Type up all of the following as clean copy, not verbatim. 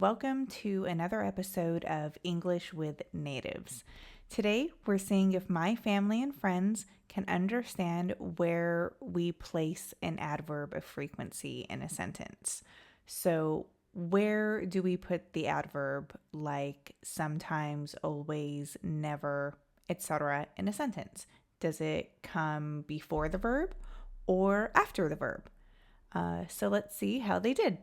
welcome to another episode of English with Natives. Today, we're seeing if my family and friends can understand where we place an adverb of frequency in a sentence. So, where do we put the adverb like sometimes, always, never, etc. in a sentence? Does it come before the verb or after the verb? So let's see how they did.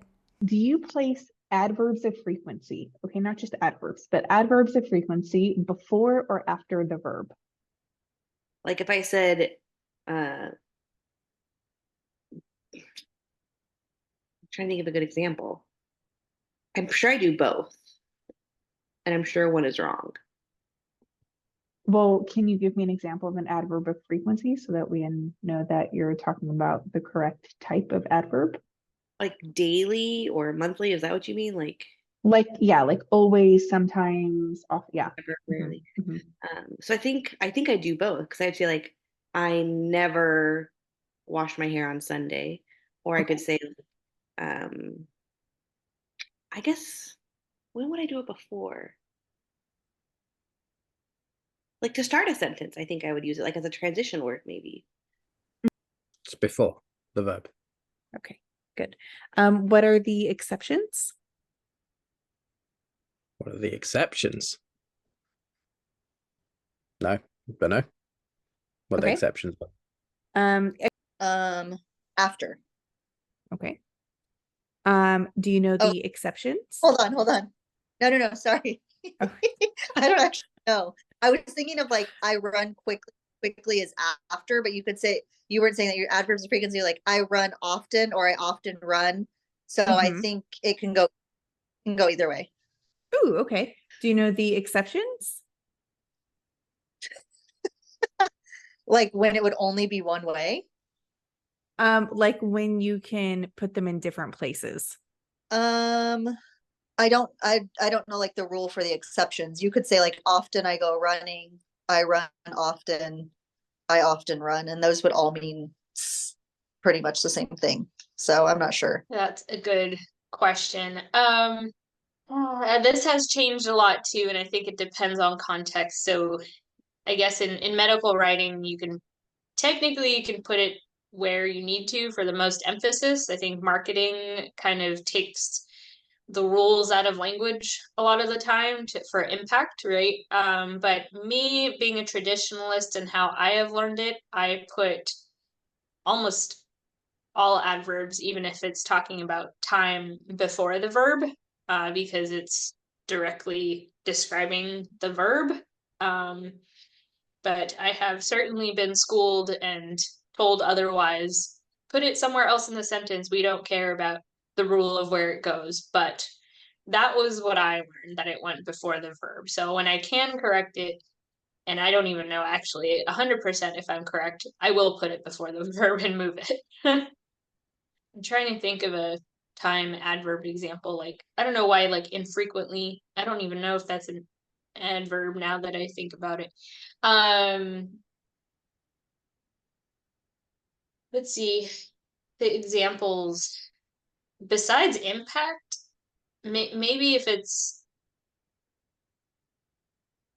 Do you place adverbs of frequency? Okay, not just adverbs, but adverbs of frequency before or after the verb? Like if I said, I'm trying to think of a good example. I'm sure I do both, and I'm sure one is wrong. Well, can you give me an example of an adverb of frequency so that we know that you're talking about the correct type of adverb? Like daily or monthly, is that what you mean? Like Like always, sometimes, off. Yeah. ever, Mhm, rarely. mhm. So I think I do both because I'd say like I never wash my hair on Sunday, or I could say, um, I guess when would I do it before? Like to start a sentence, I think I would use it like as a transition word, maybe. It's before the verb. Okay, good. What are the exceptions? What are the exceptions? No, don't know. What the Okay. exceptions were. After. Okay. Do you know Oh. the exceptions? Hold on. No, sorry. Oh. I don't actually know. I was thinking of like I run quickly is after, but you weren't saying that your adverbs of frequency are like I run often or I often run. So I think it can go either way. Ooh, okay. Do you know the exceptions? Like when it would only be one way. Like when you can put them in different places. I don't know like the rule for the exceptions. You could say like often I go running, I run often, I often run, and those would all mean pretty much the same thing. So I'm not sure. That's a good question. This has changed a lot too, and I think it depends on context. So I guess in medical writing, you can put it where you need to for the most emphasis. I think marketing kind of takes the rules out of language a lot of the time for impact, right? But me being a traditionalist and how I have learned it, I put almost all adverbs, even if it's talking about time before the verb, because it's directly describing the verb. But I have certainly been schooled and told otherwise. Put it somewhere else in the sentence. We don't care about the rule of where it goes. But that was what I learned, that it went before the verb. So when I can correct it, and I don't even know actually 100% if I'm correct, I will put it before the verb and move it. I'm trying to think of a time adverb example. Like, I don't know why, like, infrequently, I don't even know if that's an adverb now that I think about it. Let's see the examples besides impact. Maybe if it's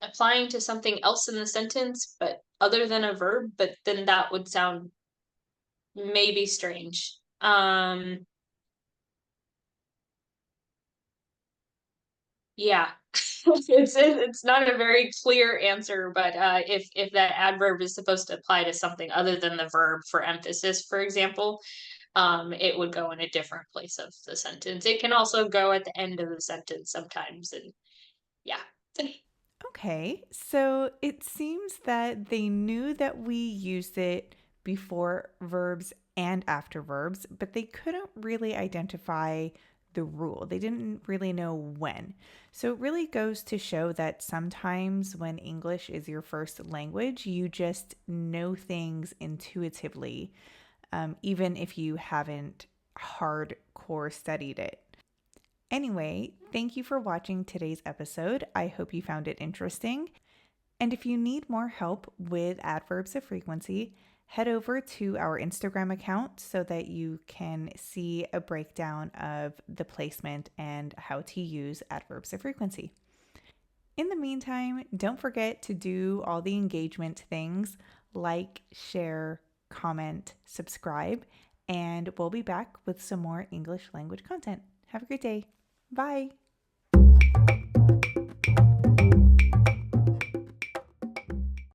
applying to something else in the sentence, but other than a verb, but then that would sound maybe strange. Yeah, it's not a very clear answer, but if that adverb is supposed to apply to something other than the verb for emphasis, for example, it would go in a different place of the sentence. It can also go at the end of the sentence sometimes, and yeah. Okay, so it seems that they knew that we used it before verbs and after verbs, but they couldn't really identify the rule. They didn't really know when. So it really goes to show that sometimes when English is your first language, you just know things intuitively, even if you haven't hardcore studied it. Anyway, thank you for watching today's episode. I hope you found it interesting. And if you need more help with adverbs of frequency, head over to our Instagram account so that you can see a breakdown of the placement and how to use adverbs of frequency. In the meantime, don't forget to do all the engagement things like, share, comment, subscribe, and we'll be back with some more English language content. Have a great day. Bye.